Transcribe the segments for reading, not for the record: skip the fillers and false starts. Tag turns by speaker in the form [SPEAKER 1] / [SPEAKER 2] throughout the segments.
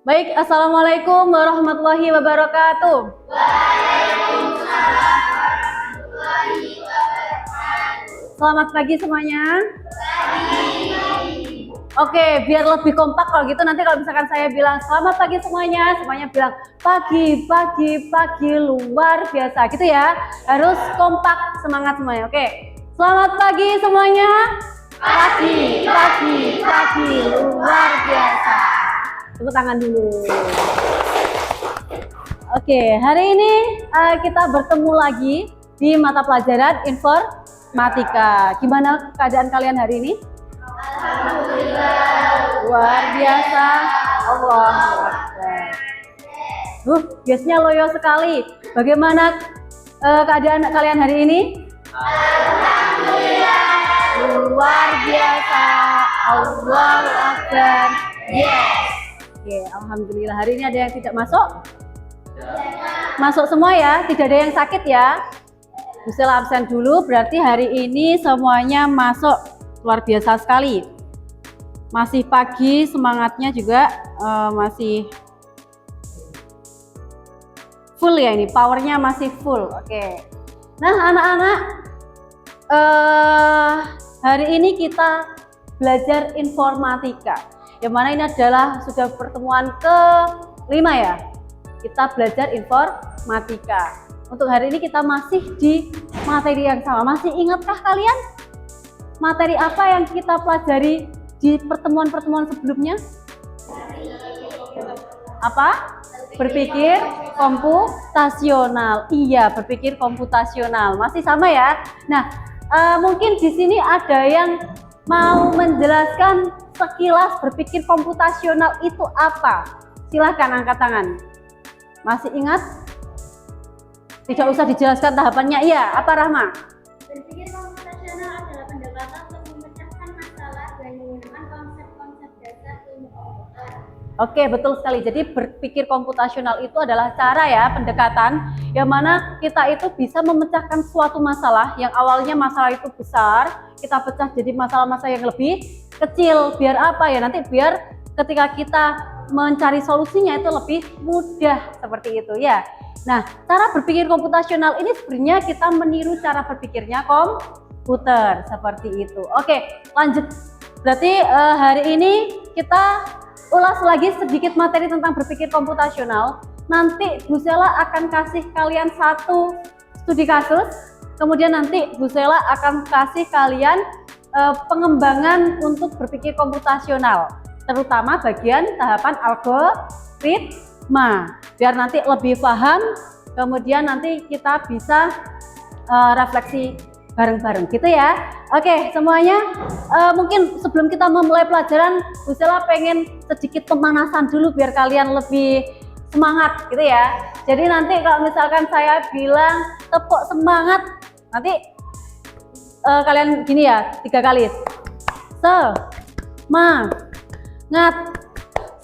[SPEAKER 1] Baik, Assalamualaikum warahmatullahi wabarakatuh. Selamat pagi semuanya. Oke, biar lebih kompak kalau gitu nanti kalau misalkan saya bilang selamat pagi semuanya, semuanya bilang pagi, pagi, pagi luar biasa gitu ya. Harus kompak, semangat semuanya. Oke, selamat pagi semuanya. Pagi, pagi, pagi luar biasa. Tepuk tangan dulu. Oke, hari ini kita bertemu lagi di mata pelajaran informatika. Gimana keadaan kalian hari ini? Alhamdulillah. Luar biasa. Allahu Akbar. Biasanya loyo sekali. Bagaimana keadaan kalian hari ini? Alhamdulillah. Luar biasa. Allahu Akbar. Yes. Oke, alhamdulillah. Hari ini ada yang tidak masuk? Masuk semua ya, tidak ada yang sakit ya. Bu Sela absen dulu, berarti hari ini semuanya masuk. Luar biasa sekali. Masih pagi, semangatnya juga masih full ya ini, powernya masih full. Oke. Nah anak-anak, hari ini kita belajar informatika. Yang mana ini adalah sudah pertemuan ke-5 ya. Kita belajar informatika. Untuk hari ini kita masih di materi yang sama. Masih ingatkah kalian materi apa yang kita pelajari di pertemuan-pertemuan sebelumnya? Apa? Berpikir komputasional. Iya, berpikir komputasional. Masih sama ya. Nah, mungkin di sini ada yang mau menjelaskan sekilas berpikir komputasional itu apa? Silahkan angkat tangan. Masih ingat? Tidak usah dijelaskan tahapannya. Iya, apa Rahma?
[SPEAKER 2] Berpikir komputasional adalah pendekatan untuk memecahkan masalah dan menggunakan konsep-konsep dasar ilmu komputer.
[SPEAKER 1] Oke, betul sekali. Jadi berpikir komputasional itu adalah cara ya, pendekatan yang mana kita itu bisa memecahkan suatu masalah yang awalnya masalah itu besar, kita pecah jadi masalah-masalah yang lebih kecil. Biar apa ya? Nanti biar ketika kita mencari solusinya itu lebih mudah seperti itu ya. Nah, cara berpikir komputasional ini sebenarnya kita meniru cara berpikirnya komputer seperti itu. Oke, lanjut. Berarti hari ini kita ulas lagi sedikit materi tentang berpikir komputasional. Nanti Bu Sela akan kasih kalian satu studi kasus. Kemudian nanti Bu Sela akan kasih kalian pengembangan untuk berpikir komputasional. Terutama bagian tahapan algoritma, biar nanti lebih paham, kemudian nanti kita bisa refleksi bareng-bareng gitu ya. Oke semuanya, mungkin sebelum kita memulai pelajaran, Bu Sela pengen sedikit pemanasan dulu biar kalian lebih semangat gitu ya. Jadi nanti kalau misalkan saya bilang tepuk semangat, nanti kalian gini ya, 3 kali.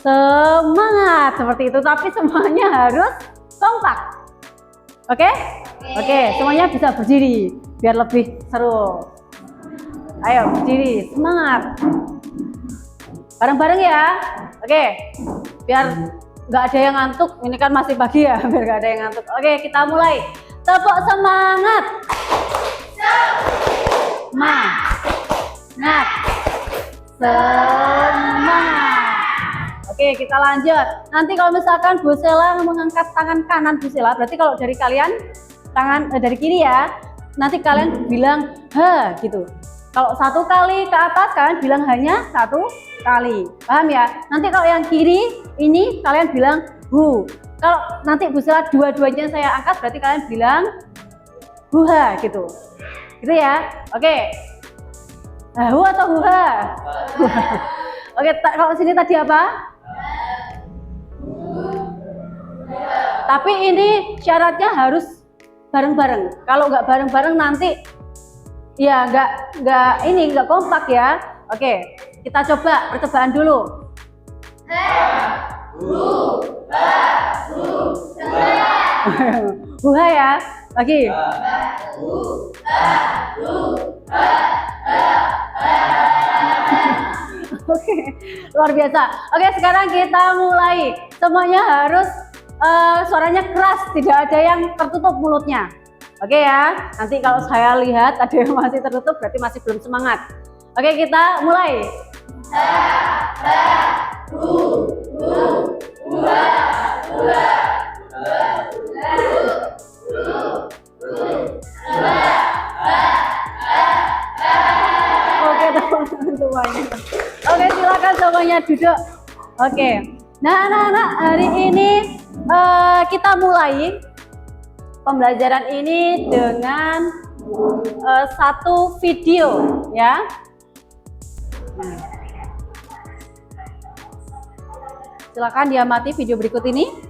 [SPEAKER 1] Semangat seperti itu, tapi semuanya harus kompak. Oke? Oke, semuanya bisa berdiri biar lebih seru. Ayo berdiri, semangat. Bareng-bareng ya. Oke. Biar nggak ada yang ngantuk. Ini kan masih pagi ya, biar nggak ada yang ngantuk. Oke, kita mulai. Tepuk semangat. Semangat. Oke, kita lanjut. Nanti kalau misalkan Bu Sela mengangkat tangan kanan Bu Sela, berarti kalau dari kalian tangan dari kiri ya, nanti kalian bilang ha gitu. Kalau 1 kali ke atas kalian bilang hanya 1 kali. Paham ya? Nanti kalau yang kiri ini kalian bilang hu. Kalau nanti Bu Sela dua-duanya saya angkat berarti kalian bilang huha gitu. Gitu ya. Oke. Hu atau huha? Oke, kalau sini tadi apa? Tapi ini syaratnya harus bareng-bareng. Kalau nggak bareng-bareng nanti ya nggak kompak ya. Oke, kita coba percobaan dulu. Buha ya, lagi. Oke, luar biasa. Oke, sekarang kita mulai. semuanya harus suaranya keras, tidak ada yang tertutup mulutnya. Oke ya, nanti kalau saya lihat ada yang masih tertutup berarti masih belum semangat. Oke, kita mulai. Oke teman-teman semuanya. Oke, silakan semuanya duduk. Oke. Nah anak-anak, hari ini kita mulai pembelajaran ini dengan satu video ya. Silakan diamati video berikut ini.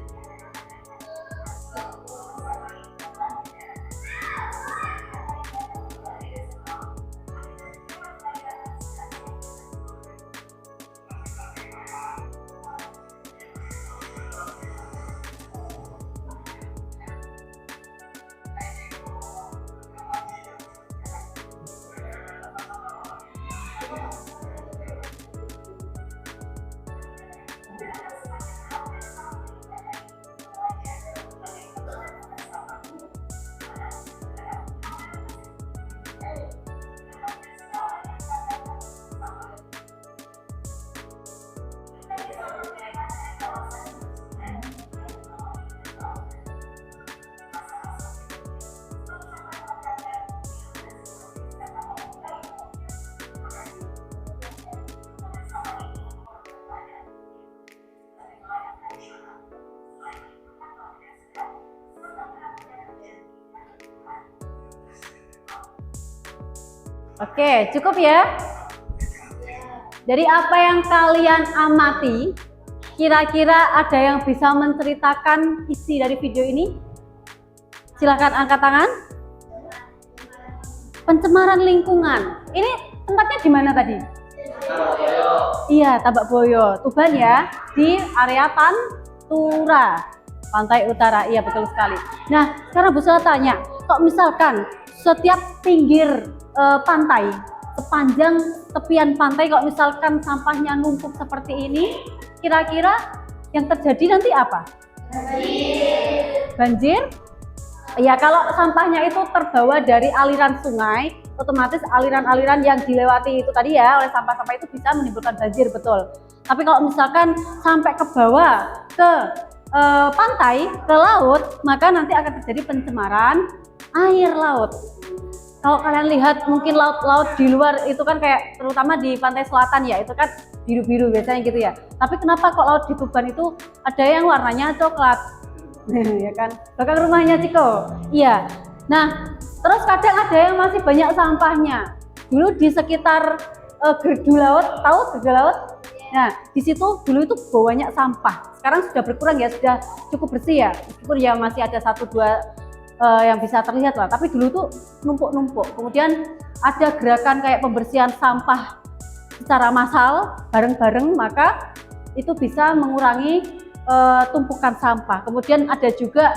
[SPEAKER 1] Oke, cukup ya. Dari apa yang kalian amati, kira-kira ada yang bisa menceritakan isi dari video ini? Silakan angkat tangan. Pencemaran lingkungan. Ini tempatnya di mana tadi? Iya, Tabak Boyo, Tuban ya, di area Pantura, Pantai Utara. Iya, betul sekali. Nah, sekarang Bu Sela tanya, kok misalkan setiap pinggir pantai, sepanjang tepian pantai, kalau misalkan sampahnya numpuk seperti ini, kira-kira yang terjadi nanti apa? Banjir? Ya, kalau sampahnya itu terbawa dari aliran sungai, otomatis aliran-aliran yang dilewati itu tadi ya oleh sampah-sampah itu bisa menimbulkan banjir, betul. Tapi kalau misalkan sampai ke bawah ke pantai, ke laut, maka nanti akan terjadi pencemaran air laut. Kalau kalian lihat mungkin laut-laut di luar itu kan kayak terutama di pantai selatan ya, itu kan biru-biru biasanya gitu ya. Tapi kenapa kok laut di Tuban itu ada yang warnanya coklat? Ya kan? Bahkan rumahnya Ciko. Iya. Nah, terus kadang ada yang masih banyak sampahnya. Dulu di sekitar Gerdu Laut, tahu Gerdu Laut? Nah, di situ dulu itu banyak sampah. Sekarang sudah berkurang ya, sudah cukup bersih ya. Meskipun ya masih ada 1-2 yang bisa terlihat lah, tapi dulu tuh numpuk-numpuk. Kemudian ada gerakan kayak pembersihan sampah secara massal bareng-bareng, maka itu bisa mengurangi tumpukan sampah. Kemudian ada juga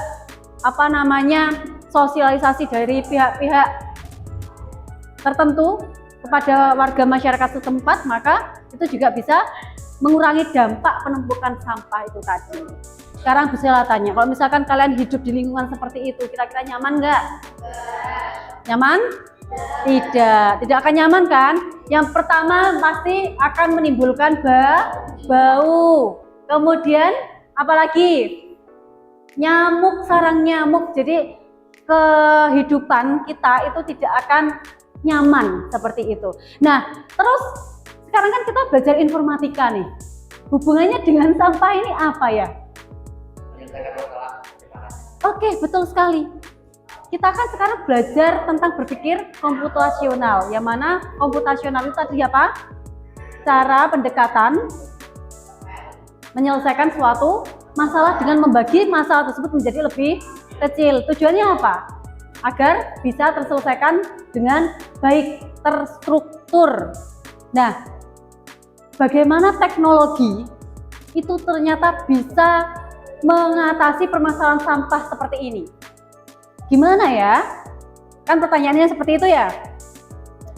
[SPEAKER 1] apa namanya sosialisasi dari pihak-pihak tertentu kepada warga masyarakat setempat, maka itu juga bisa mengurangi dampak penumpukan sampah itu tadi. Sekarang Bu Sela tanya, kalau misalkan kalian hidup di lingkungan seperti itu, kira-kira nyaman nggak? Nyaman? Tidak akan nyaman kan? Yang pertama pasti akan menimbulkan bau. Kemudian apalagi? Nyamuk, sarang nyamuk. Jadi kehidupan kita itu tidak akan nyaman seperti itu. Nah, terus sekarang kan kita belajar informatika nih. Hubungannya dengan sampah ini apa ya? Oke, betul sekali. Kita kan sekarang belajar tentang berpikir komputasional, yang mana komputasional itu tadi apa? Cara pendekatan menyelesaikan suatu masalah dengan membagi masalah tersebut menjadi lebih kecil. Tujuannya apa? Agar bisa terselesaikan dengan baik, terstruktur. Nah, bagaimana teknologi itu ternyata bisa mengatasi permasalahan sampah seperti ini. Gimana ya? Kan pertanyaannya seperti itu ya?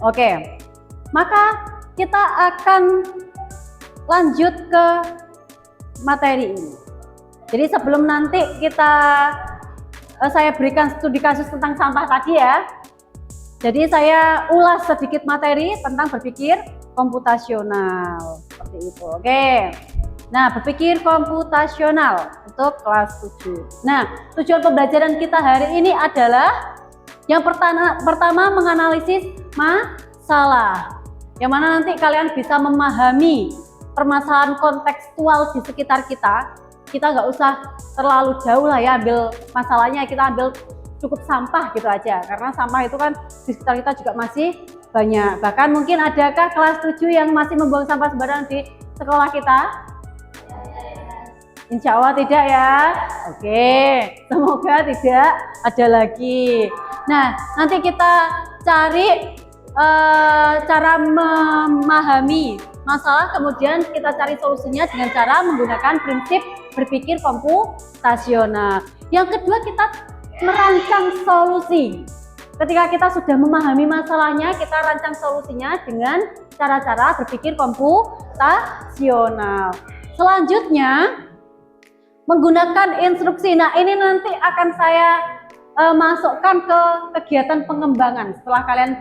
[SPEAKER 1] Oke, maka kita akan lanjut ke materi ini. Jadi sebelum nanti saya berikan studi kasus tentang sampah tadi ya. Jadi saya ulas sedikit materi tentang berpikir komputasional seperti itu. Oke. Nah, berpikir komputasional untuk kelas 7. Nah, tujuan pembelajaran kita hari ini adalah yang pertama menganalisis masalah. Yang mana nanti kalian bisa memahami permasalahan kontekstual di sekitar kita. Kita nggak usah terlalu jauh lah ya ambil masalahnya, kita ambil cukup sampah gitu aja. Karena sampah itu kan di sekitar kita juga masih banyak. Bahkan mungkin adakah kelas 7 yang masih membuang sampah sembarangan di sekolah kita? Insya Allah tidak ya. Oke, semoga tidak ada lagi. Nah, nanti kita cari cara memahami masalah, kemudian kita cari solusinya dengan cara menggunakan prinsip berpikir komputasional. Yang kedua, kita merancang solusi. Ketika kita sudah memahami masalahnya, kita rancang solusinya dengan cara-cara berpikir komputasional. Selanjutnya, menggunakan instruksi. Nah, ini nanti akan saya masukkan ke kegiatan pengembangan. Setelah kalian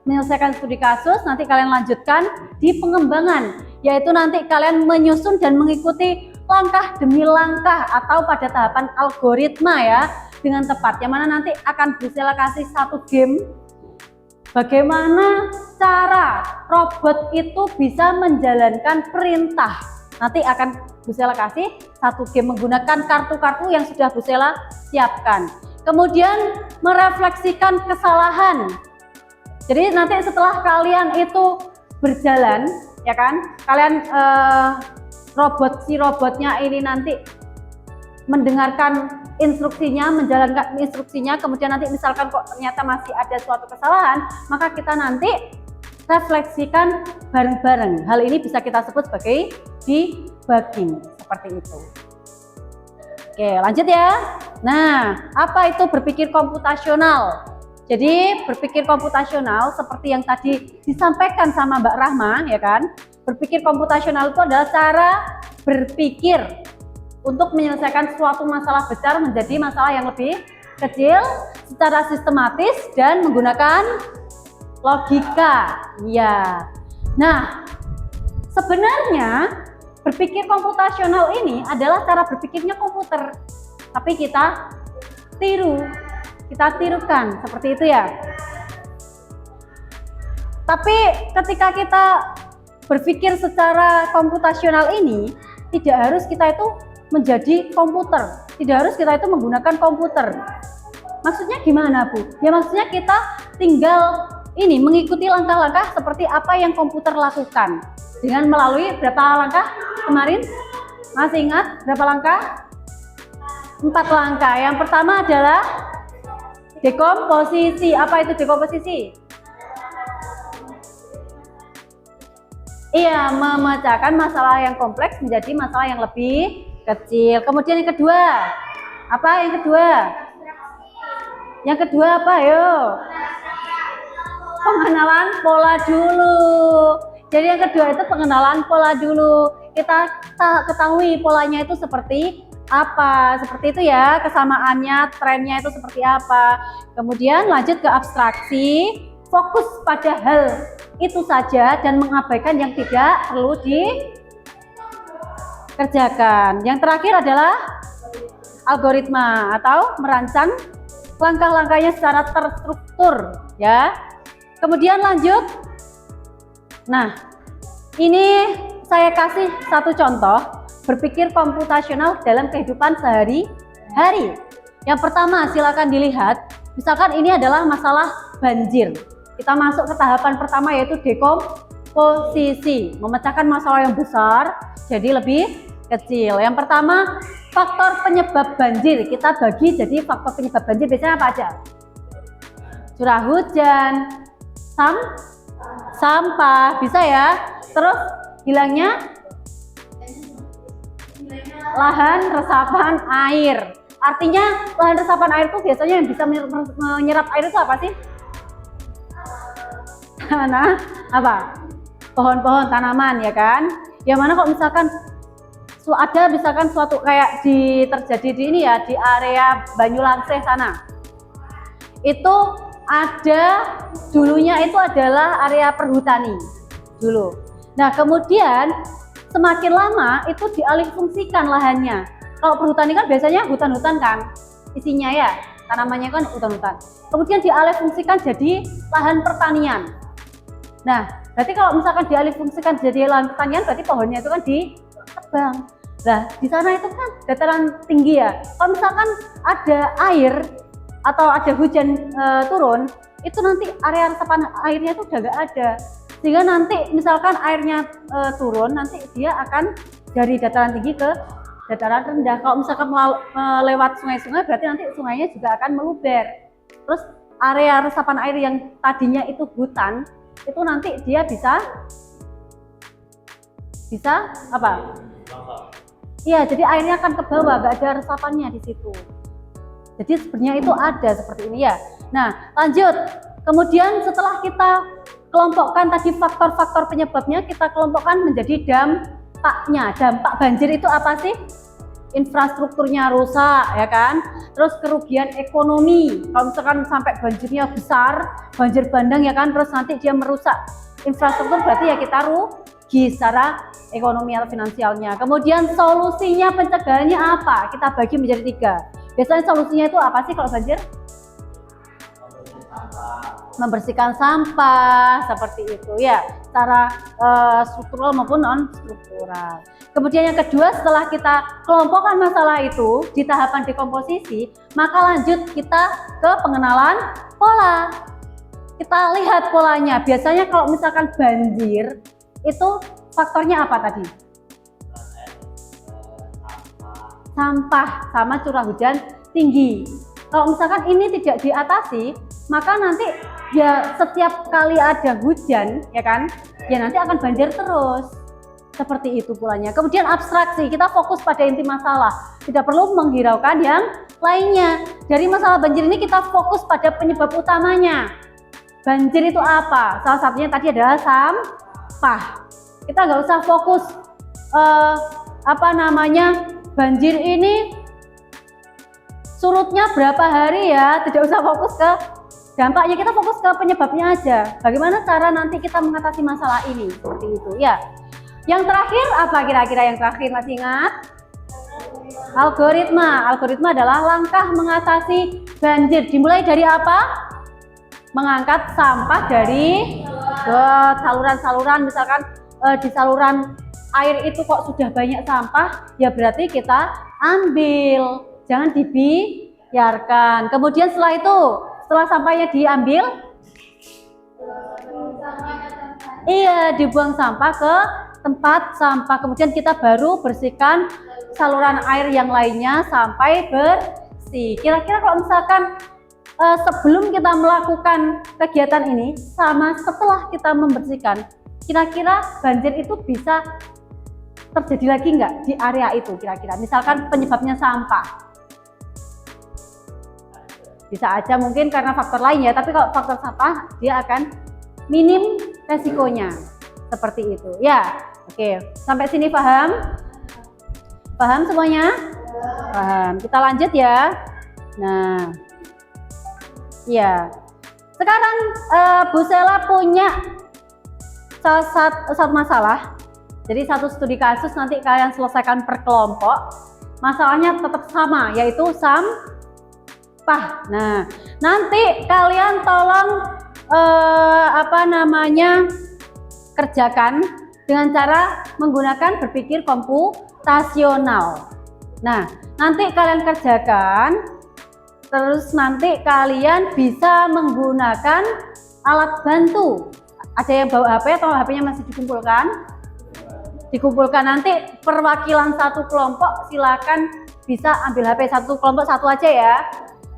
[SPEAKER 1] menyelesaikan studi kasus, nanti kalian lanjutkan di pengembangan, yaitu nanti kalian menyusun dan mengikuti langkah demi langkah atau pada tahapan algoritma ya, dengan tepat. Yang mana nanti akan saya kasih satu game bagaimana cara robot itu bisa menjalankan perintah. Nanti akan Bu Sela kasih satu game menggunakan kartu-kartu yang sudah Bu Sela siapkan. Kemudian merefleksikan kesalahan. Jadi nanti setelah kalian itu berjalan, ya kan, kalian si robotnya ini nanti mendengarkan instruksinya, menjalankan instruksinya, kemudian nanti misalkan kok ternyata masih ada suatu kesalahan, maka kita nanti refleksikan bareng-bareng. Hal ini bisa kita sebut sebagai debugging, seperti itu. Oke, lanjut ya. Nah, apa itu berpikir komputasional? Jadi berpikir komputasional seperti yang tadi disampaikan sama Mbak Rahma, ya kan? Berpikir komputasional itu adalah cara berpikir untuk menyelesaikan suatu masalah besar menjadi masalah yang lebih kecil secara sistematis dan menggunakan logika. Ya. Nah, sebenarnya berpikir komputasional ini adalah cara berpikirnya komputer, tapi kita tirukan seperti itu ya. Tapi ketika kita berpikir secara komputasional ini, tidak harus kita itu menjadi komputer, tidak harus kita itu menggunakan komputer. Maksudnya gimana, Bu? Ya maksudnya kita tinggal mengikuti langkah-langkah seperti apa yang komputer lakukan dengan melalui berapa langkah kemarin? Masih ingat berapa langkah? 4 langkah. Yang pertama adalah dekomposisi. Apa itu dekomposisi? Iya, memecahkan masalah yang kompleks menjadi masalah yang lebih kecil. Kemudian yang kedua, apa yang kedua? Yang kedua apa? Ayo. Pengenalan pola dulu. Jadi yang kedua itu pengenalan pola dulu. Kita ketahui polanya itu seperti apa, seperti itu ya, kesamaannya, trennya itu seperti apa. Kemudian lanjut ke abstraksi, fokus pada hal itu saja dan mengabaikan yang tidak perlu dikerjakan. Yang terakhir adalah algoritma atau merancang langkah-langkahnya secara terstruktur ya. Kemudian lanjut. Nah, ini saya kasih satu contoh berpikir komputasional dalam kehidupan sehari-hari. Yang pertama, silakan dilihat. Misalkan ini adalah masalah banjir. Kita masuk ke tahapan pertama yaitu dekomposisi, memecahkan masalah yang besar jadi lebih kecil. Yang pertama, faktor penyebab banjir. Kita bagi jadi faktor penyebab banjir biasanya apa aja? Curah hujan, sampah, bisa ya. Terus hilangnya lahan resapan air. Artinya lahan resapan air itu biasanya yang bisa menyerap air itu apa sih? Nah, apa? Pohon-pohon, tanaman ya kan? Yang mana kalau misalkan ada misalkan suatu kayak terjadi di ini ya, di area Banyulangsih sana. Itu ada dulunya itu adalah area perhutani dulu. Nah, kemudian semakin lama itu dialihfungsikan lahannya. Kalau perhutani kan biasanya hutan-hutan kan isinya ya, tanamannya kan hutan-hutan. Kemudian dialihfungsikan jadi lahan pertanian. Nah, berarti kalau misalkan dialihfungsikan jadi lahan pertanian, berarti pohonnya itu kan ditebang. Nah, di sana itu kan dataran tinggi ya. Kalau misalkan ada air atau ada hujan turun, itu nanti area resapan airnya itu udah nggak ada. Sehingga nanti misalkan airnya turun, nanti dia akan dari dataran tinggi ke dataran rendah. Kalau misalkan lewat sungai-sungai, berarti nanti sungainya juga akan meluber. Terus area resapan air yang tadinya itu hutan, itu nanti dia bisa apa? Iya, jadi airnya akan ke bawah, nggak ada resapannya di situ. Jadi sebenarnya itu ada seperti ini ya. Nah, lanjut. Kemudian setelah kita kelompokkan tadi faktor-faktor penyebabnya, kita kelompokkan menjadi dampaknya. Dampak banjir itu apa sih? Infrastrukturnya rusak, ya kan? Terus kerugian ekonomi. Kalau misalkan sampai banjirnya besar, banjir bandang ya kan, terus nanti dia merusak infrastruktur, berarti ya kita rugi secara ekonomi atau finansialnya. Kemudian solusinya, pencegahannya apa? Kita bagi menjadi 3. Biasanya solusinya itu apa sih kalau banjir? Membersihkan sampah seperti itu ya, secara struktural maupun non struktural. Kemudian yang kedua, setelah kita kelompokkan masalah itu di tahapan dekomposisi, maka lanjut kita ke pengenalan pola. Kita lihat polanya. Biasanya kalau misalkan banjir itu faktornya apa tadi? Sampah sama curah hujan tinggi. Kalau misalkan ini tidak diatasi, maka nanti ya setiap kali ada hujan ya kan, ya nanti akan banjir terus. Seperti itu polanya. Kemudian abstraksi, kita fokus pada inti masalah, tidak perlu menghiraukan yang lainnya. Dari masalah banjir ini kita fokus pada penyebab utamanya. Banjir itu apa? Salah satunya tadi adalah sampah. Kita nggak usah fokus banjir ini surutnya berapa hari ya, tidak usah fokus ke dampaknya, kita fokus ke penyebabnya aja. Bagaimana cara nanti kita mengatasi masalah ini, seperti itu ya. Yang terakhir apa kira-kira yang terakhir, masih ingat? Algoritma. Algoritma adalah langkah mengatasi banjir. Dimulai dari apa? Mengangkat sampah dari saluran-saluran, misalkan di saluran air itu kok sudah banyak sampah, ya berarti kita ambil, jangan dibiarkan. Kemudian setelah sampahnya diambil, dibuang sampah ke tempat sampah. Kemudian kita baru bersihkan saluran air yang lainnya sampai bersih. Kira-kira kalau misalkan sebelum kita melakukan kegiatan ini sama setelah kita membersihkan, kira-kira banjir itu bisa terjadi lagi nggak di area itu? Kira-kira misalkan penyebabnya sampah, bisa aja mungkin karena faktor lain ya, tapi kalau faktor sampah dia akan minim resikonya, seperti itu ya. Oke, sampai sini paham? Paham semuanya? Paham. Kita lanjut ya. Nah, ya. Sekarang Bu Sela punya satu masalah. Jadi satu studi kasus, nanti kalian selesaikan per kelompok. Masalahnya tetap sama, yaitu sampah. Nah, nanti kalian tolong kerjakan dengan cara menggunakan berpikir komputasional. Nah, nanti kalian kerjakan, terus nanti kalian bisa menggunakan alat bantu. Ada yang bawa HP atau HP-nya masih dikumpulkan? Dikumpulkan. Nanti perwakilan satu kelompok silakan bisa ambil HP, satu kelompok satu aja ya.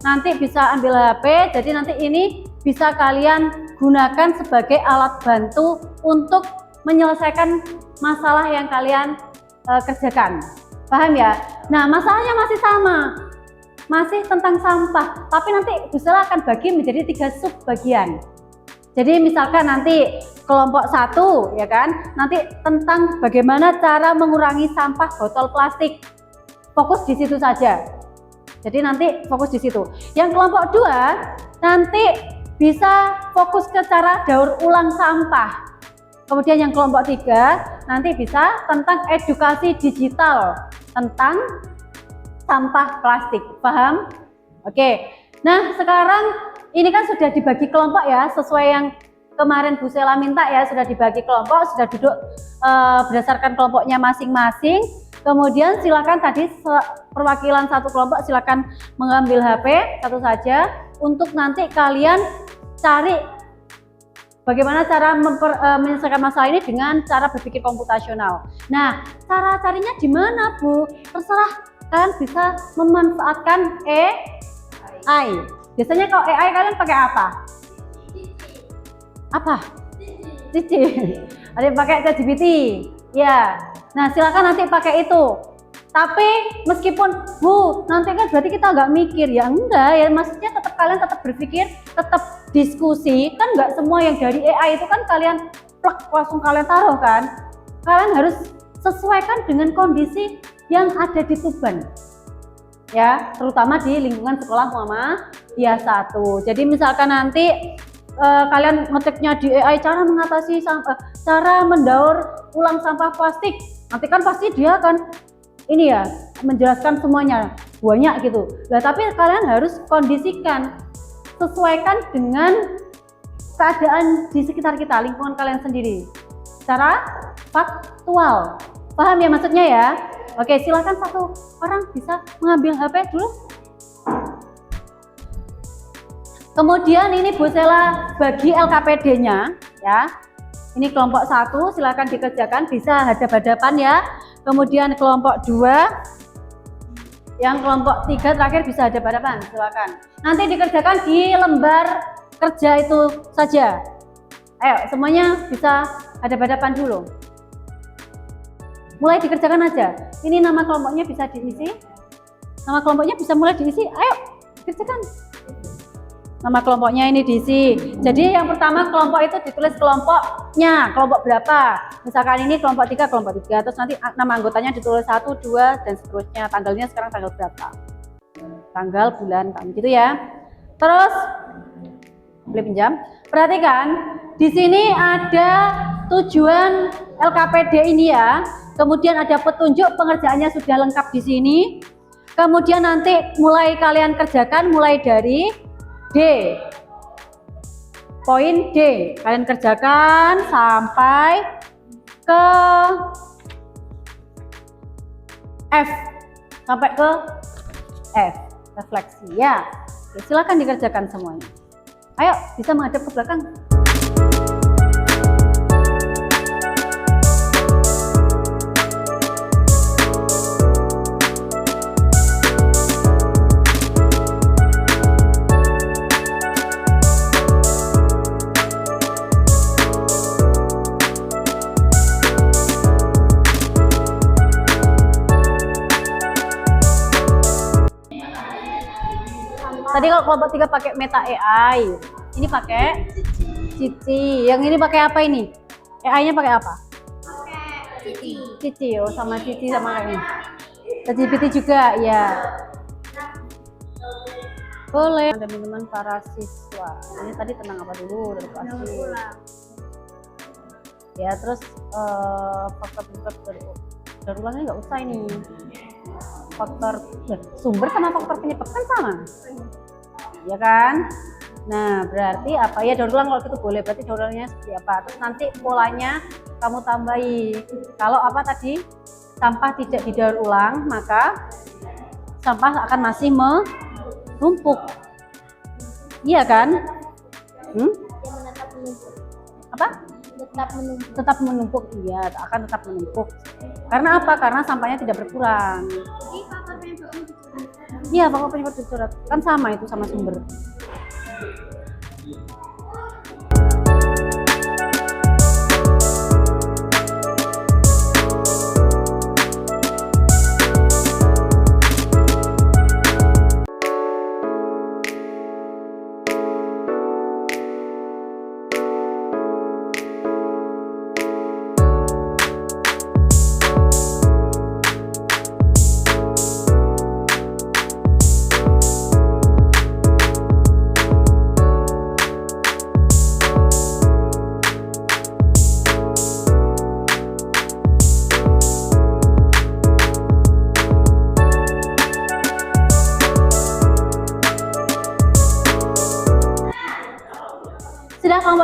[SPEAKER 1] Nanti bisa ambil HP, jadi nanti ini bisa kalian gunakan sebagai alat bantu untuk menyelesaikan masalah yang kalian kerjakan. Paham ya? Nah, masalahnya masih sama, masih tentang sampah, tapi nanti Bu Sela akan bagi menjadi 3 sub bagian. Jadi misalkan nanti kelompok 1 ya kan, nanti tentang bagaimana cara mengurangi sampah botol plastik. Fokus di situ saja. Jadi nanti fokus di situ. Yang kelompok 2 nanti bisa fokus ke cara daur ulang sampah. Kemudian yang kelompok 3 nanti bisa tentang edukasi digital tentang sampah plastik. Paham? Oke. Nah, sekarang ini kan sudah dibagi kelompok ya, sesuai yang kemarin Bu Sela minta ya, sudah dibagi kelompok, sudah duduk berdasarkan kelompoknya masing-masing. Kemudian silakan tadi perwakilan satu kelompok silakan mengambil HP satu saja untuk nanti kalian cari bagaimana cara menyelesaikan masalah ini dengan cara berpikir komputasional. Nah, cara carinya di mana, Bu? Terserah, kalian bisa memanfaatkan AI. Biasanya kalau AI kalian pakai apa? Apa? Cici. Ada yang pakai ChatGPT. Ya. Nah, silakan nanti pakai itu. Tapi meskipun Bu, nanti kan berarti kita nggak mikir ya, enggak ya, maksudnya tetap kalian tetap berpikir, tetap diskusi, kan nggak semua yang dari AI itu kan kalian plak langsung kalian taruh kan. Kalian harus sesuaikan dengan kondisi yang ada di Tuban. Ya, terutama di lingkungan sekolah Muhammadiyah 1. Jadi misalkan nanti kalian ngetiknya di AI cara mengatasi sampah, cara mendaur ulang sampah plastik. Nanti kan pasti dia akan ini ya menjelaskan semuanya banyak gitu. Nah, tapi kalian harus kondisikan, sesuaikan dengan keadaan di sekitar kita, lingkungan kalian sendiri, secara faktual. Paham ya maksudnya ya? Oke, silakan satu orang bisa mengambil HP dulu. Kemudian ini Bu Sela bagi LKPD-nya ya. Ini kelompok 1 silakan dikerjakan, bisa hadap-hadapan ya. Kemudian kelompok 2, yang kelompok 3 terakhir bisa hadap-hadapan, silakan. Nanti dikerjakan di lembar kerja itu saja. Ayo semuanya bisa hadap-hadapan dulu. Mulai dikerjakan aja. Ini nama kelompoknya bisa diisi. Nama kelompoknya bisa mulai diisi. Ayo kerjakan. Nama kelompoknya ini diisi. Jadi yang pertama kelompok itu ditulis kelompoknya, kelompok berapa. Misalkan ini kelompok 3, kelompok 3. Terus nanti nama anggotanya ditulis 1, 2 dan seterusnya. Tanggalnya sekarang tanggal berapa? Tanggal, bulan, tahun gitu ya. Terus boleh pinjam. Perhatikan, di sini ada tujuan LKPD ini ya. Kemudian ada petunjuk pengerjaannya sudah lengkap di sini. Kemudian nanti mulai kalian kerjakan mulai dari D. Poin D. Kalian kerjakan sampai ke F. Sampai ke F. Refleksi ya. Oke, silakan dikerjakan semuanya. Ayo, bisa menghadap ke belakang. Tadi kalau kelompok 3 pakai Meta AI, ini pakai Cici. Yang ini pakai apa ini? AI-nya pakai apa?
[SPEAKER 2] Cici.
[SPEAKER 1] Cici, oh sama Cici sama kayak ini. ChatGPT juga, ya. Boleh. Teman-teman para siswa. Ini tadi tenang apa dulu? Ya, terus faktor penyebab daur ulangnya nggak usah ini. Faktor sumber sama faktor penyebab kan sama. Ya kan? Nah, berarti apa ya daur ulang kalau gitu boleh, berarti daur ulangnya seperti apa? Terus nanti polanya kamu tambahi. Kalau apa tadi? Sampah tidak didaur ulang, maka sampah akan masih menumpuk. Iya kan?
[SPEAKER 2] Menetap menumpuk.
[SPEAKER 1] Apa?
[SPEAKER 2] Tetap menumpuk.
[SPEAKER 1] Tetap menumpuk, iya, akan tetap menumpuk. Karena apa? Karena sampahnya tidak berkurang.
[SPEAKER 2] Jadi faktor penyebabnya
[SPEAKER 1] Iya, faktor penyebab surat kan sama itu sama sumber.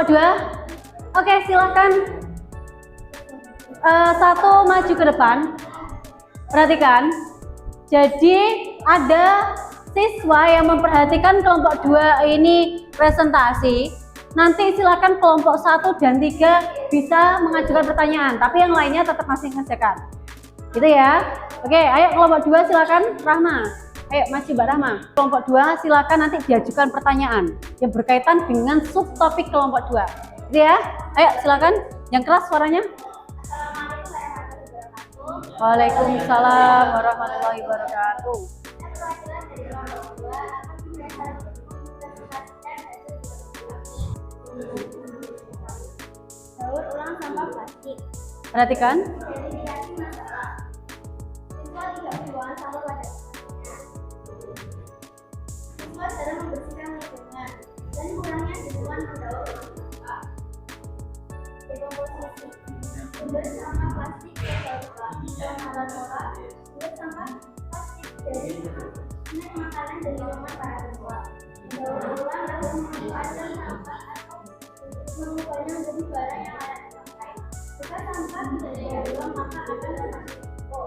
[SPEAKER 1] kelompok 2. Oke, silakan. Satu maju ke depan. Perhatikan. Jadi ada siswa yang memperhatikan kelompok 2 ini presentasi. Nanti silakan kelompok 1 dan 3 bisa mengajukan pertanyaan, tapi yang lainnya tetap masih mengerjakan. Gitu ya. Oke, ayo kelompok 2 silakan Rahma. Ayo masih Mbak Rahma. Kelompok 2 silakan nanti diajukan pertanyaan yang berkaitan dengan subtopik kelompok 2. Gitu ya. Ayo silakan. Yang keras suaranya. Waalaikumsalam warahmatullahi wabarakatuh.
[SPEAKER 2] Daur ulang sampah plastik.
[SPEAKER 1] Perhatikan.
[SPEAKER 2] Identifikasi masalah. Siswa tidak membuang sampah pada tempatnya. Siswa sedang membersihkan lingkungan dan kurangnya dukungan mendaur ulang sampah. Dekomposisi. Sumber sampah plastik terdapat pola-pola. Sumber sampah plastik dari snack makanan dan minuman para siswa. Mendaur ulang lalu memanfaatkan sampah atau mengubahnya menjadi barang yang layak dipakai. Jika sampah tidak didaur ulang maka akan berisiko.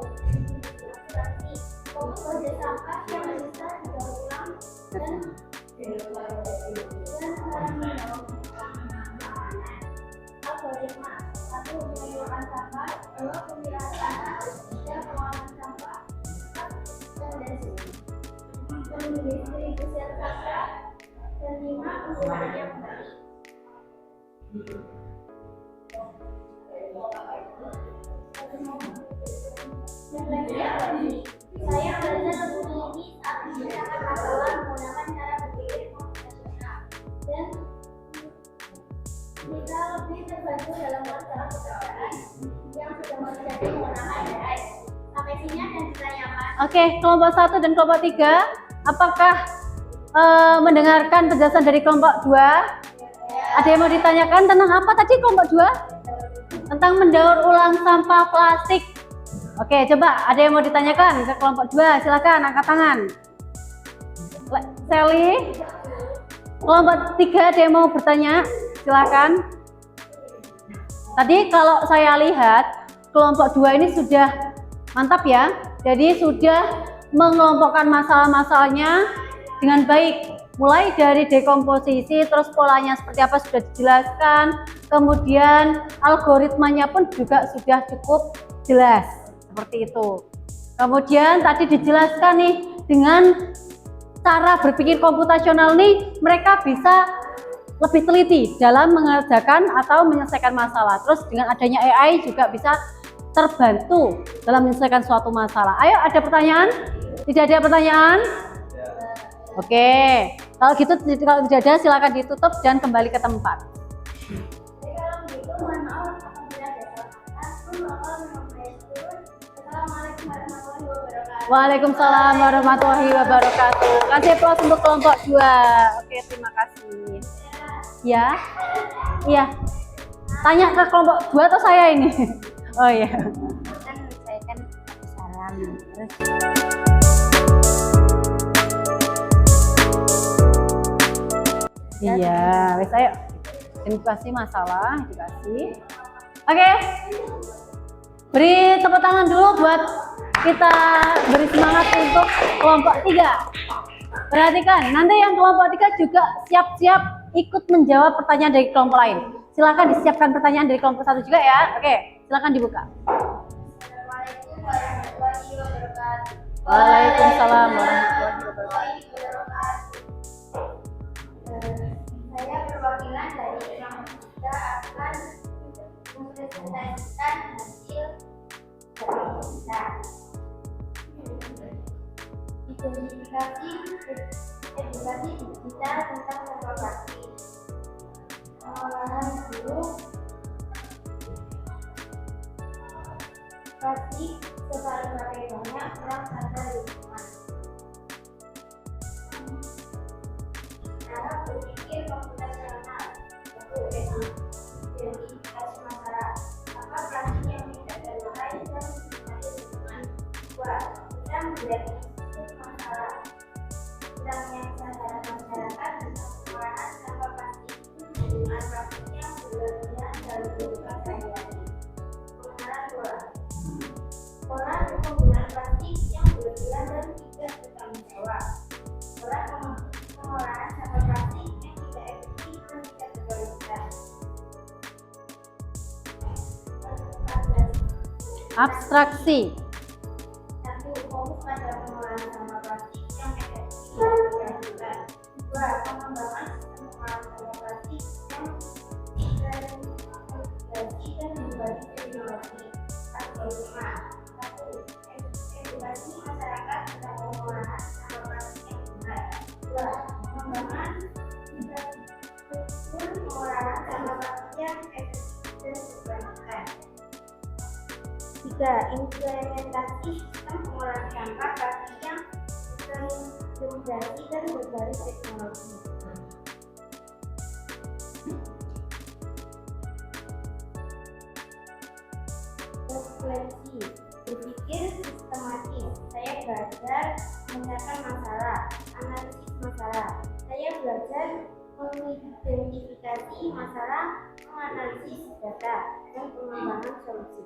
[SPEAKER 2] Asuransi. Fokus pada sampah yang bisa didaur ulang dan algoritma. 1. Pengelolaan sampah. 2. Pemilahan tanah. 3. Pengelolaan sampah. 4. Pendistribusian sampah. Dan 5. Penggunaannya kembali. Saya belajar lebih ini saat memecahkan masalah menggunakan cara berpikir komputasional dan kita lebih terbantu dalam melaksanakan pekerjaan yang sudah terjadi menggunakan AI. Sampai sini dan ditanyakan.
[SPEAKER 1] Oke, kelompok 1 dan kelompok 3, apakah mendengarkan penjelasan dari kelompok 2? Ada yang mau ditanyakan tentang apa tadi kelompok 2? Tentang mendaur ulang sampah plastik. Oke, coba ada yang mau ditanyakan ke kelompok 2? Silakan angkat tangan. Sally. Kelompok 3 ada yang mau bertanya? Silakan. Tadi kalau saya lihat kelompok 2 ini sudah mantap ya. Jadi sudah mengelompokkan masalah-masalahnya dengan baik. Mulai dari dekomposisi, terus polanya seperti apa sudah dijelaskan, kemudian algoritmanya pun juga sudah cukup jelas, seperti itu. Kemudian tadi dijelaskan nih, dengan cara berpikir komputasional nih, mereka bisa lebih teliti dalam mengerjakan atau menyelesaikan masalah. Terus dengan adanya AI juga bisa terbantu dalam menyelesaikan suatu masalah. Ayo, ada pertanyaan? Tidak ada pertanyaan? Oke, kalau gitu kalau tidak ada silakan ditutup dan kembali ke tempat.
[SPEAKER 2] Kalau begitu, mohon maaf apabila ada salah kata. Assalamualaikum warahmatullahi wabarakatuh.
[SPEAKER 1] Waalaikumsalam warahmatullahi wabarakatuh. Kasih aplaus untuk kelompok 2. Oke, terima kasih. Ya, iya. Tanya ke kelompok 2 atau saya ini? Oh iya.
[SPEAKER 2] Kan saya kan salam. Terus
[SPEAKER 1] Iya, wes ayo. Edukasi masalah, edukasi. Oke. Beri tepuk tangan dulu buat kita beri semangat untuk kelompok 3. Perhatikan, nanti yang kelompok 3 juga siap-siap ikut menjawab pertanyaan dari kelompok lain. Silakan disiapkan pertanyaan dari kelompok 1 juga ya. Oke, silakan dibuka.
[SPEAKER 2] Assalamualaikum warahmatullahi wabarakatuh.
[SPEAKER 1] Waalaikumsalam warahmatullahi wabarakatuh.
[SPEAKER 2] Saya perwakilan dari kelompok 3 akan mempresentasikan hasil kita. Identifikasi edukasi digital tentang sampah plastik. Pengolahan dulu plastik sekali pakai banyak kurang sadar lingkungan. Cara berpikir komputasional yaitu identifikasi masalah. Apa plastik yang tidak terurai dan mencari lingkungan? 2. Kita mendiagnosis masalah. Kurangnya kesadaran masyarakat tentang pengolahan sampah plastik. Penggunaan plastik berkeadilan dan tidak bertanggung jawab. Pengolahan sampah plastik yang tidak efektif dan tidak berkelanjutan.
[SPEAKER 1] Abstraksi.
[SPEAKER 2] 1. Fokus pada pengolahan sampah plastik yang efektif dan berkelanjutan. 2. Pengembangan sistem pengolahan sampah plastik yang terintegrasi dan berbasis teknologi. 1. Edukasi masyarakat tentang pengolahan sampah plastik yang benar. 2. Pengembangan infrastruktur pengolahan sampah plastik yang efektif dan berkelanjutan. 3. Implementasi sistem pengolahan sampah plastik yang terintegrasi dan berbasis teknologi. Refleksi, berpikir sistematis. Saya belajar memecahkan masalah, analisis masalah. Saya belajar mengidentifikasi masalah, menganalisis data, dan pengembangan solusi.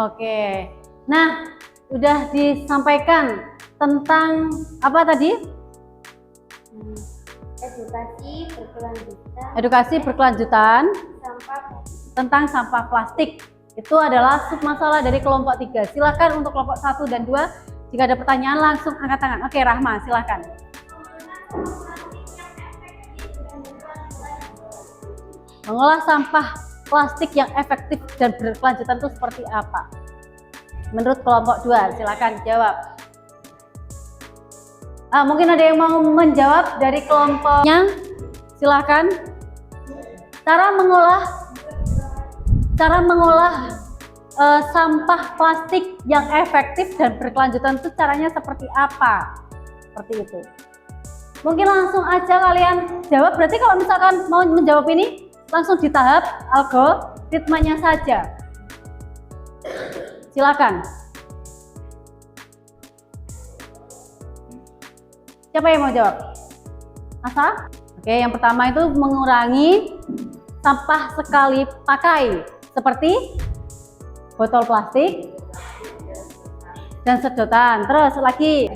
[SPEAKER 1] Oke. Nah, udah disampaikan tentang apa tadi? Edukasi berkelanjutan
[SPEAKER 2] Sampah
[SPEAKER 1] tentang sampah plastik. Itu adalah submasalah dari kelompok 3. Silakan untuk kelompok 1 dan 2. Jika ada pertanyaan langsung angkat tangan. Oke, Rahma, silakan. Mengolah sampah plastik yang efektif dan berkelanjutan itu seperti apa? Menurut kelompok 2, silakan jawab. Mungkin ada yang mau menjawab dari kelompoknya? Silakan. Cara mengolah sampah plastik yang efektif dan berkelanjutan itu caranya seperti apa? Seperti itu. Mungkin langsung aja kalian jawab. Berarti kalau misalkan mau menjawab ini langsung di tahap algoritmanya saja. Silakan. Siapa yang mau jawab? Asa? Oke, yang pertama itu mengurangi sampah sekali pakai seperti botol plastik dan sedotan. Terus lagi.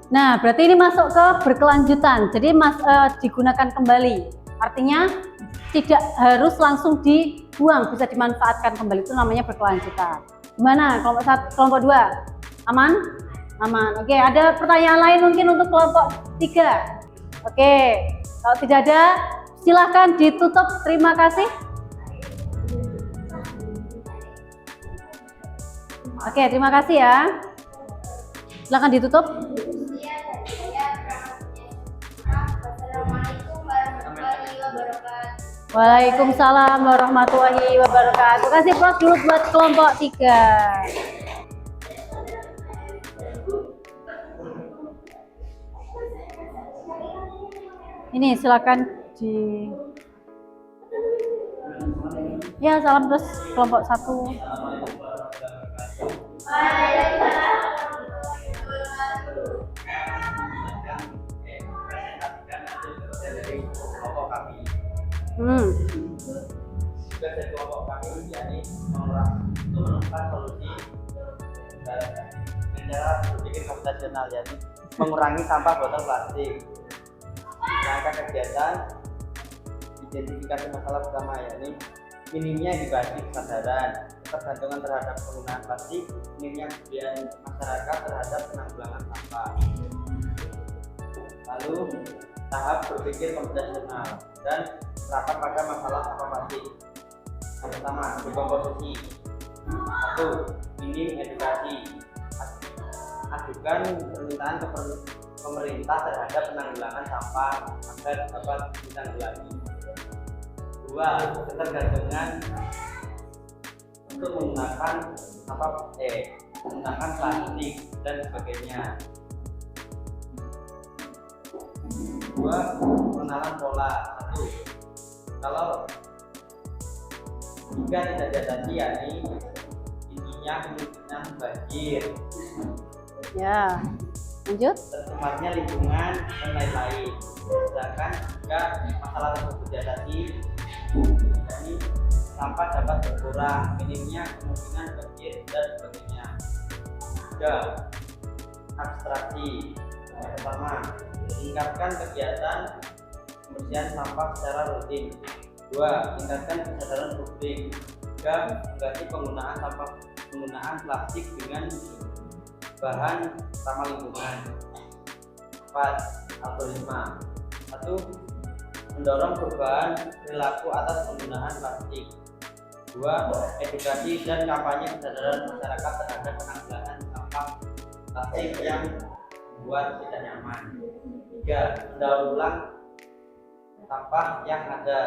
[SPEAKER 1] Nah, berarti ini masuk ke berkelanjutan. Jadi digunakan kembali. Artinya tidak harus langsung dibuang, bisa dimanfaatkan kembali. Itu namanya berkelanjutan. Gimana? Kelompok 2? Aman? Aman. Oke, ada pertanyaan lain mungkin untuk kelompok 3? Oke, kalau tidak ada, silakan ditutup. Terima kasih. Oke, terima kasih ya. Silakan ditutup. Waalaikumsalam warahmatullahi wabarakatuh. Terima kasih Prof dulu buat kelompok 3. Ini silakan di. Ya, salam terus kelompok 1.
[SPEAKER 3] Juga dari kelompok kami yakni menemukan solusi dengan cara berpikir komputasional, yakni mengurangi sampah botol plastik. Rangka kegiatan identifikasi masalah pertama yakni minimnya edukasi kesadaran, ketergantungan terhadap penggunaan plastik, minimnya kebiasaan masyarakat terhadap penanggulangan sampah. Lalu tahap berpikir komputasional dan terapan pada masalah sampah plastik. Yang pertama, dekomposisi. 1. Minim edukasi. Ajukan permintaan ke pemerintah terhadap penanggulangan sampah agar dapat ditanggulangi. 2. Ketergantungan untuk menggunakan menggunakan plastik dan sebagainya. 2. Pengenalan pola. 1. Kalau jika tidak diatasi, yakni intinya kemungkinan banjir,
[SPEAKER 1] Ya, lanjut.
[SPEAKER 3] tercemarnya lingkungan dan lain-lain. Sedangkan jika masalah tersebut diatasi, yakni sampah dapat berkurang, minimnya kemungkinan banjir dan sebagainya. 3. Abstraksi. Yang pertama, tingkatkan kegiatan pembersihan sampah secara rutin. 2. Tingkatkan kesadaran publik. 3. Mengganti penggunaan plastik dengan bahan ramah lingkungan. 4. Algoritma. 1. Mendorong perubahan perilaku atas penggunaan plastik. 2. Edukasi dan kampanye kesadaran masyarakat terhadap penanggulangan sampah plastik yang membuat tidak nyaman. 3. Mendaur ulang sampah yang ada.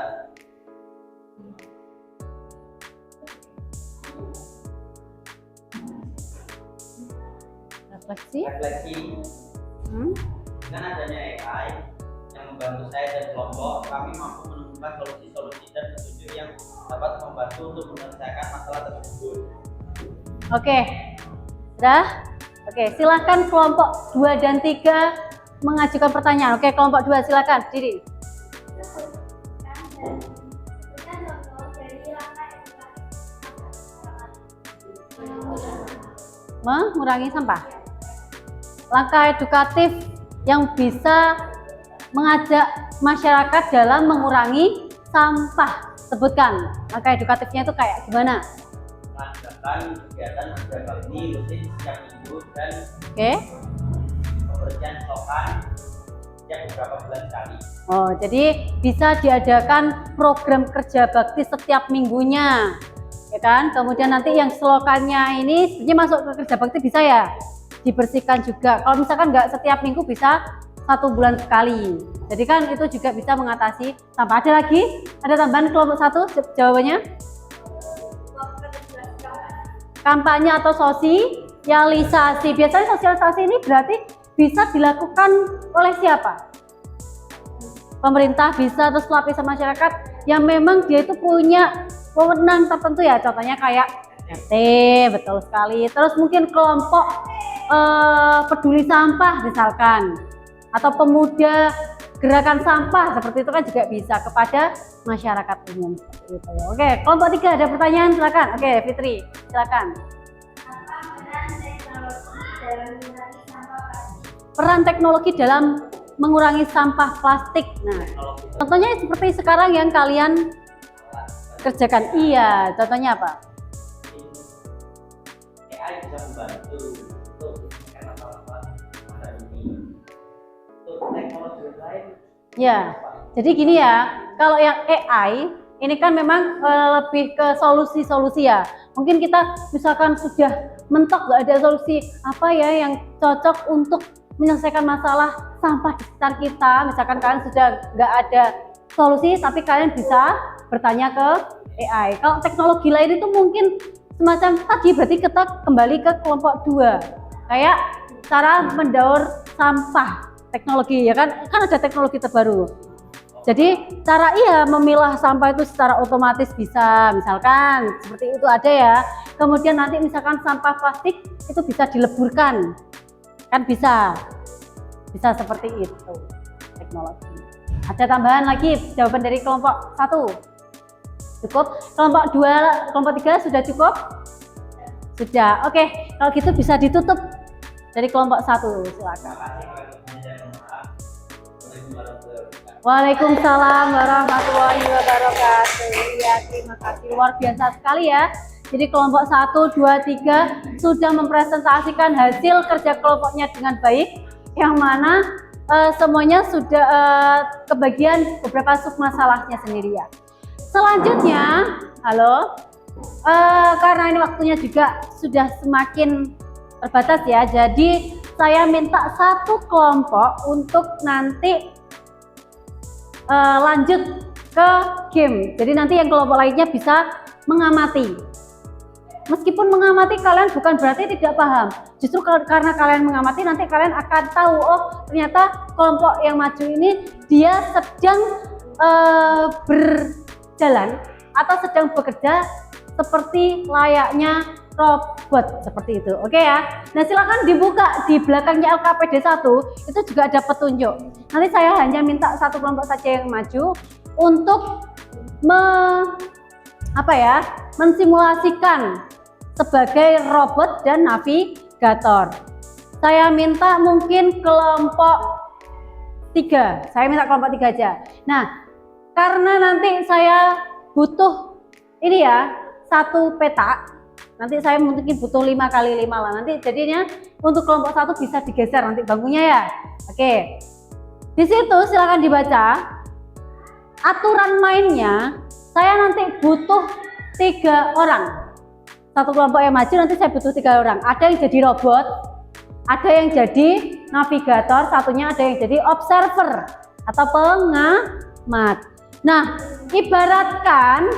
[SPEAKER 3] Refleksi. Dengan adanya AI yang membantu saya dan kelompok, kami mampu menemukan solusi-solusi dan petunjuk yang dapat membantu untuk menyelesaikan masalah tersebut.
[SPEAKER 1] Oke, sudah? Oke, silakan kelompok 2 dan 3 mengajukan pertanyaan. Oke, kelompok 2 silakan, Diri. Mengurangi sampah. Langkah edukatif yang bisa mengajak masyarakat dalam mengurangi sampah. Sebutkan langkah edukatifnya itu kayak gimana?
[SPEAKER 3] Melaksanakan kegiatan kerja bakti rutin setiap minggu dan pembersihan selokan setiap beberapa bulan sekali.
[SPEAKER 1] Oh, jadi bisa diadakan program kerja bakti setiap minggunya, ya kan? Kemudian nanti yang selokannya ini sebenarnya masuk ke kerja bakti bisa ya dibersihkan juga. Kalau misalkan nggak setiap minggu bisa 1 bulan sekali. Jadi kan itu juga bisa mengatasi sampah. Ada lagi? Ada tambahan kelompok 1 jawabannya? Kampanye atau sosialisasi. Biasanya sosialisasi ini berarti bisa dilakukan oleh siapa? Pemerintah bisa, terus lapisan masyarakat yang memang dia itu punya wewenang tertentu ya. Contohnya kayak RT, betul sekali. Terus mungkin kelompok peduli sampah misalkan, atau pemuda gerakan sampah seperti itu kan juga bisa kepada masyarakat umum seperti itu. Oke, kelompok 3 ada pertanyaan silakan. Oke, Fitri silakan. Peran teknologi dalam mengurangi sampah plastik. Nah, contohnya seperti sekarang yang kalian kerjakan. Iya, contohnya apa?
[SPEAKER 3] AI bisa membantu untuk masalah ini. Untuk teknologi lain.
[SPEAKER 1] Ya, jadi gini ya, kalau yang AI ini kan memang lebih ke solusi-solusi ya. Mungkin kita misalkan sudah mentok nggak ada solusi apa ya yang cocok untuk menyelesaikan masalah sampah di sekitar kita. Misalkan kalian sudah nggak ada solusi, tapi kalian bisa bertanya ke AI. Kalau teknologi lain itu mungkin semacam tadi, berarti kita kembali ke kelompok 2. Kayak cara mendaur sampah. Teknologi ya kan ada teknologi terbaru. Jadi cara memilah sampah itu secara otomatis bisa, misalkan seperti itu ada ya. Kemudian nanti misalkan sampah plastik itu bisa dileburkan, kan bisa seperti itu teknologi. Ada tambahan lagi jawaban dari kelompok 1? Cukup? Kelompok 2, kelompok 3 sudah cukup? Sudah. Oke, kalau gitu bisa ditutup dari kelompok 1, silakan. Waalaikumsalam warahmatullahi wabarakatuh. Ya, terima kasih, luar biasa sekali ya. Jadi kelompok 1, 2, 3 sudah mempresentasikan hasil kerja kelompoknya dengan baik, yang mana semuanya sudah kebagian beberapa sub masalahnya sendiri ya. Selanjutnya, karena ini waktunya juga sudah semakin terbatas ya, jadi saya minta satu kelompok untuk nanti lanjut ke game. Jadi nanti yang kelompok lainnya bisa mengamati. Meskipun mengamati kalian bukan berarti tidak paham. Justru karena kalian mengamati nanti kalian akan tahu, oh ternyata kelompok yang maju ini dia sedang berjalan atau sedang bekerja seperti layaknya robot seperti itu. Oke ya. Nah, silakan dibuka di belakangnya LKPD 1 itu juga ada petunjuk. Nanti saya hanya minta satu kelompok saja yang maju untuk apa ya, mensimulasikan sebagai robot dan navigator. Saya minta mungkin kelompok 3. Saya minta kelompok 3 aja. Nah, karena nanti saya butuh ini ya, satu peta. Nanti saya mungkin butuh 5 kali 5 lah. Nanti jadinya untuk kelompok 1 bisa digeser nanti bangkunya ya. Oke. Di situ silakan dibaca aturan mainnya. Saya nanti butuh 3 orang. Satu kelompok yang maju nanti saya butuh 3 orang. Ada yang jadi robot, ada yang jadi navigator, satunya ada yang jadi observer atau pengamat. Nah, ibaratnya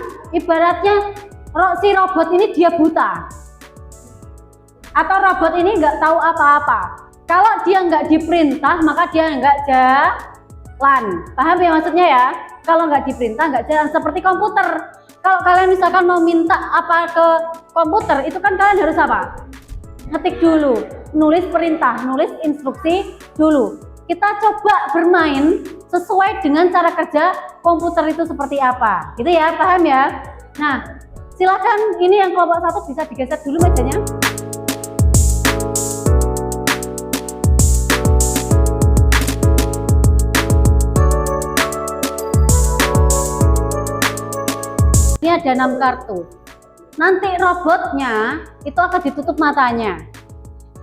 [SPEAKER 1] si robot ini dia buta. Atau robot ini nggak tahu apa-apa. Kalau dia nggak diperintah, maka dia nggak jalan. Paham ya maksudnya ya? Kalau nggak diperintah nggak jalan, seperti komputer. Kalau kalian misalkan mau minta apa ke komputer, itu kan kalian harus apa? Ngetik dulu, nulis perintah, nulis instruksi dulu. Kita coba bermain sesuai dengan cara kerja komputer itu seperti apa, gitu ya, paham ya? Nah, silakan ini yang kelompok 1 bisa digeser dulu mejanya. Ini ada 6 kartu. Nanti robotnya itu akan ditutup matanya.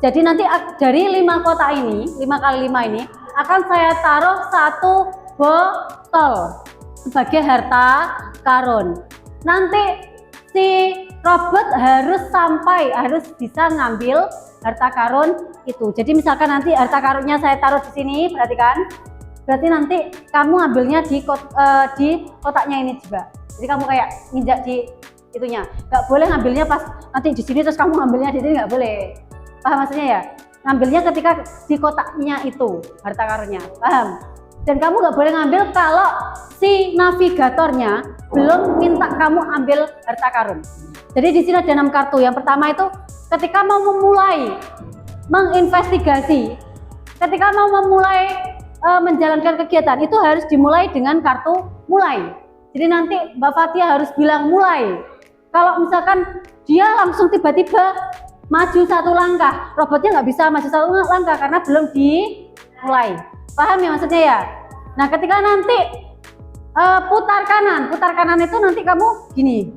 [SPEAKER 1] Jadi nanti dari 5 kotak ini, 5 kali 5 ini akan saya taruh 1 botol sebagai harta karun. Nanti si robot harus bisa ngambil harta karun itu. Jadi misalkan nanti harta karunnya saya taruh di sini, perhatikan. Berarti nanti kamu ambilnya di kotaknya ini juga. Jadi kamu kayak nginjak di itunya. Nggak boleh ngambilnya pas nanti di sini terus kamu ngambilnya di sini, nggak boleh. Paham maksudnya ya? Ngambilnya ketika di kotaknya itu harta karunnya. Paham? Dan kamu nggak boleh ngambil kalau si navigatornya belum minta kamu ambil harta karun. Jadi di sini ada 6 kartu. Yang pertama itu ketika mau memulai menginvestigasi, ketika mau memulai menjalankan kegiatan itu harus dimulai dengan kartu mulai. Jadi nanti Mbak Fatia harus bilang mulai. Kalau misalkan dia langsung tiba-tiba maju 1 langkah, robotnya nggak bisa maju 1 langkah karena belum dimulai. Paham ya maksudnya ya? Nah, ketika nanti putar kanan itu nanti kamu gini.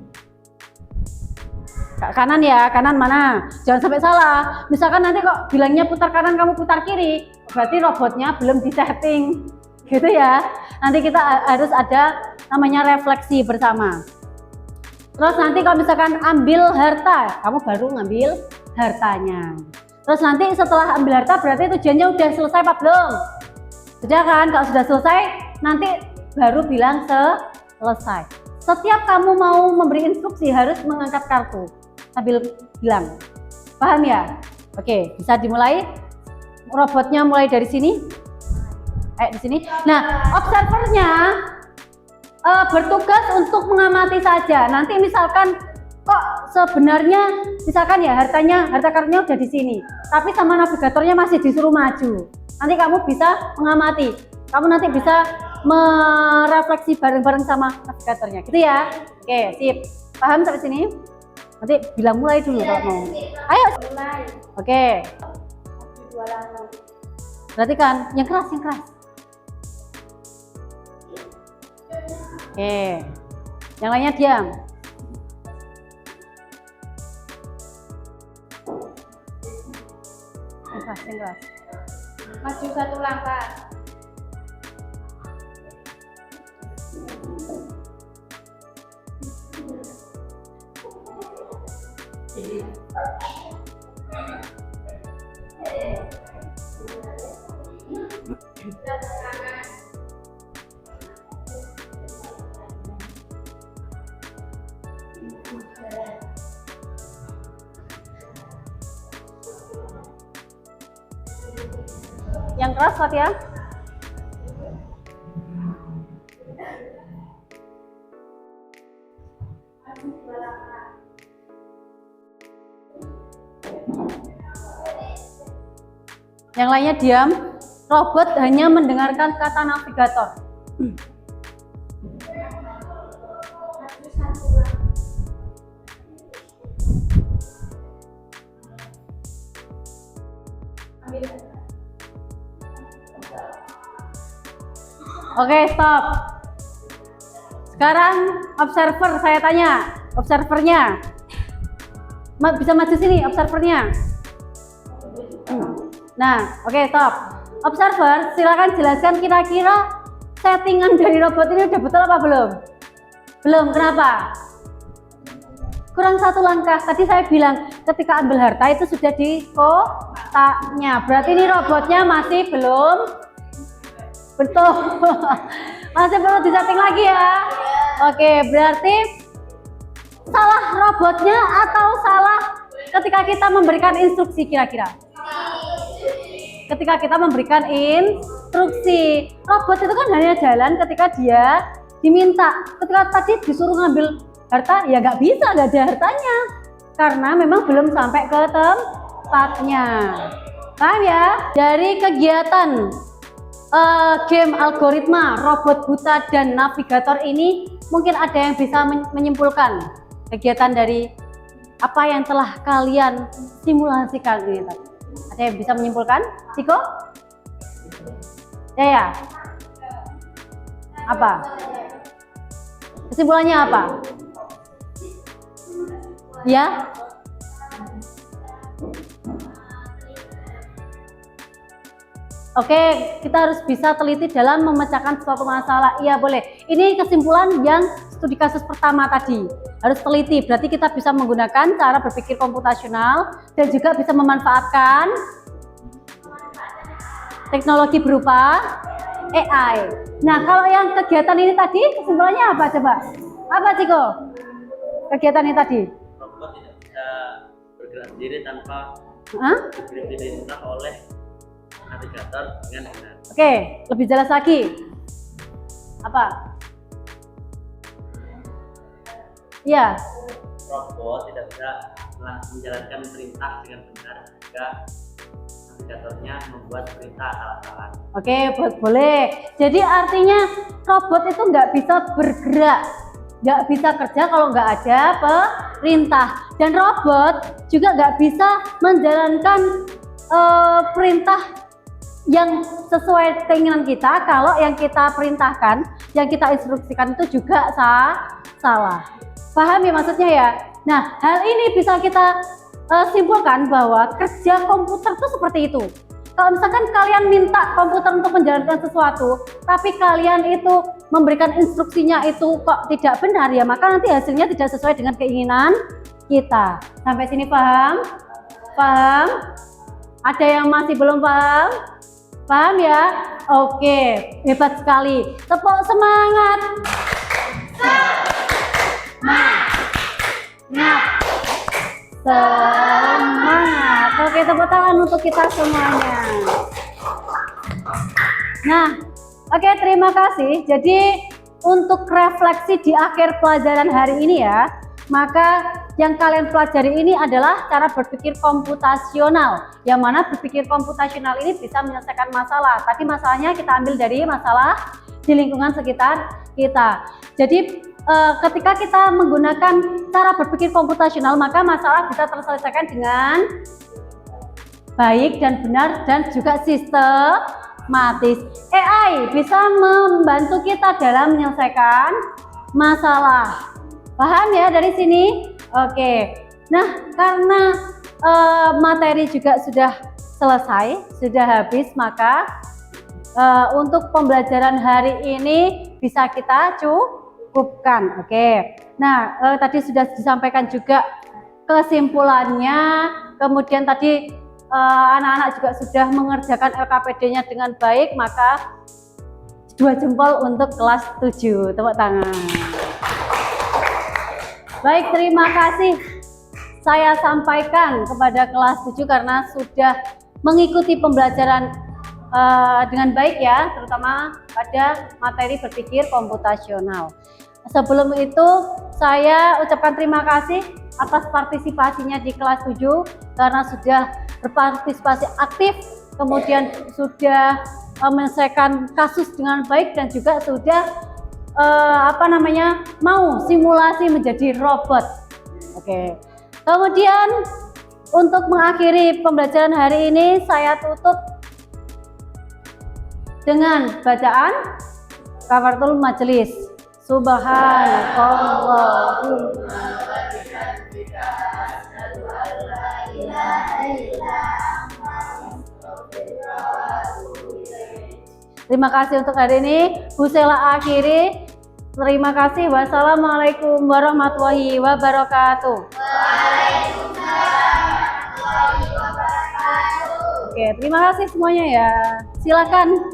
[SPEAKER 1] Kanan ya, kanan mana? Jangan sampai salah. Misalkan nanti kok bilangnya putar kanan, kamu putar kiri, berarti robotnya belum disetting. Gitu ya. Nanti kita harus ada namanya refleksi bersama. Terus nanti kalau misalkan ambil harta, kamu baru ngambil hartanya. Terus nanti setelah ambil harta berarti tujuannya udah selesai apa belum? Sudah kan? Kalau sudah selesai, nanti baru bilang selesai. Setiap kamu mau memberi instruksi harus mengangkat kartu sambil bilang. Paham ya? Oke, bisa dimulai. Robotnya mulai dari sini. Di sini. Nah, observernya bertugas untuk mengamati saja. Nanti misalkan kok sebenarnya misalkan ya harta karunnya udah di sini, tapi sama navigatornya masih disuruh maju. Nanti kamu bisa mengamati. Kamu nanti bisa merefleksi bareng-bareng sama navigatornya. Gitu ya. Oke, sip. Paham sampai sini? Nanti bilang mulai dulu kalau mau. Ayo.
[SPEAKER 2] Mulai.
[SPEAKER 1] Oke.
[SPEAKER 2] 2 langkah.
[SPEAKER 1] Perhatikan, yang keras. Oke, yang lainnya diam. Yang keras.
[SPEAKER 2] Maju 1 langkah.
[SPEAKER 1] Yang keras, Fatia. Yang lainnya diam. Robot hanya mendengarkan kata navigator.
[SPEAKER 2] Maju 1 langkah.
[SPEAKER 1] Oke, stop. Sekarang observer saya tanya, observernya. Bisa maju sini observernya. Nah, oke, stop. Observer, silakan jelaskan kira-kira settingan dari robot ini udah betul apa belum? Belum, kenapa? Kurang satu langkah. Tadi saya bilang ketika ambil harta itu sudah di kotaknya. Berarti ini robotnya masih belum betul. Masih perlu disetting lagi ya. Oke, berarti salah robotnya atau salah ketika kita memberikan instruksi kira-kira? Ketika kita memberikan instruksi. Robot itu kan hanya jalan ketika dia diminta. Ketika tadi disuruh ngambil harta, ya nggak bisa, nggak ada hartanya. Karena memang belum sampai ke tempatnya. Paham ya? Dari kegiatan game algoritma, robot buta, dan navigator ini, mungkin ada yang bisa menyimpulkan kegiatan dari apa yang telah kalian simulasikan ini tadi. Ada yang bisa menyimpulkan? Ciko? Ya. Apa? Kesimpulannya apa? Ya? Oke, kita harus bisa teliti dalam memecahkan suatu masalah. Iya, boleh. Ini kesimpulan yang studi kasus pertama tadi. Harus teliti, berarti kita bisa menggunakan cara berpikir komputasional dan juga bisa memanfaatkan teknologi berupa AI. Nah, kalau yang kegiatan ini tadi, kesimpulannya apa coba? Apa, Ciko? Kegiatan ini tadi?
[SPEAKER 3] Robot tidak bisa bergerak sendiri tanpa diberi perintah oleh navigator dengan benar.
[SPEAKER 1] Oke, lebih jelas lagi. Apa? Iya.
[SPEAKER 3] Robot tidak bisa menjalankan perintah dengan benar jika navigatornya membuat perintah salah-salah.
[SPEAKER 1] Oke, boleh. Jadi artinya robot itu nggak bisa bergerak, nggak bisa kerja kalau nggak ada perintah. Dan robot juga nggak bisa menjalankan perintah yang sesuai keinginan kita kalau yang kita perintahkan, yang kita instruksikan itu juga salah. Paham ya maksudnya ya? Nah, hal ini bisa kita simpulkan bahwa kerja komputer itu seperti itu. Kalau misalkan kalian minta komputer untuk menjalankan sesuatu, tapi kalian itu memberikan instruksinya itu kok tidak benar, ya maka nanti hasilnya tidak sesuai dengan keinginan kita. Sampai sini paham? Paham? Ada yang masih belum paham? Paham ya? Oke, hebat sekali. Tepuk semangat. Semangat. Oke, tepuk tangan untuk kita semuanya. Nah, oke, terima kasih. Jadi untuk refleksi di akhir pelajaran hari ini ya, maka yang kalian pelajari ini adalah cara berpikir komputasional, yang mana berpikir komputasional ini bisa menyelesaikan masalah. Tadi masalahnya kita ambil dari masalah di lingkungan sekitar kita. Jadi ketika kita menggunakan cara berpikir komputasional, maka masalah bisa terselesaikan dengan baik dan benar dan juga sistematis. AI bisa membantu kita dalam menyelesaikan masalah. Paham ya dari sini? Oke. Nah, karena materi juga sudah selesai, sudah habis, maka untuk pembelajaran hari ini bisa kita cukupkan. Oke. Nah, tadi sudah disampaikan juga kesimpulannya. Kemudian tadi anak-anak juga sudah mengerjakan LKPD-nya dengan baik, maka 2 jempol untuk kelas 7. Tepuk tangan. Baik, terima kasih saya sampaikan kepada kelas 7 karena sudah mengikuti pembelajaran dengan baik ya, terutama pada materi berpikir komputasional. Sebelum itu saya ucapkan terima kasih atas partisipasinya di kelas 7 karena sudah berpartisipasi aktif, kemudian sudah menyelesaikan kasus dengan baik dan juga sudah mau simulasi menjadi robot. Oke. Kemudian untuk mengakhiri pembelajaran hari ini saya tutup dengan bacaan Kafaratul majelis. Subhanakallahumma. Terima kasih untuk hari ini. Bu Sela akhiri. Terima kasih. Wassalamualaikum warahmatullahi wabarakatuh. Oke, terima kasih semuanya ya. Silakan.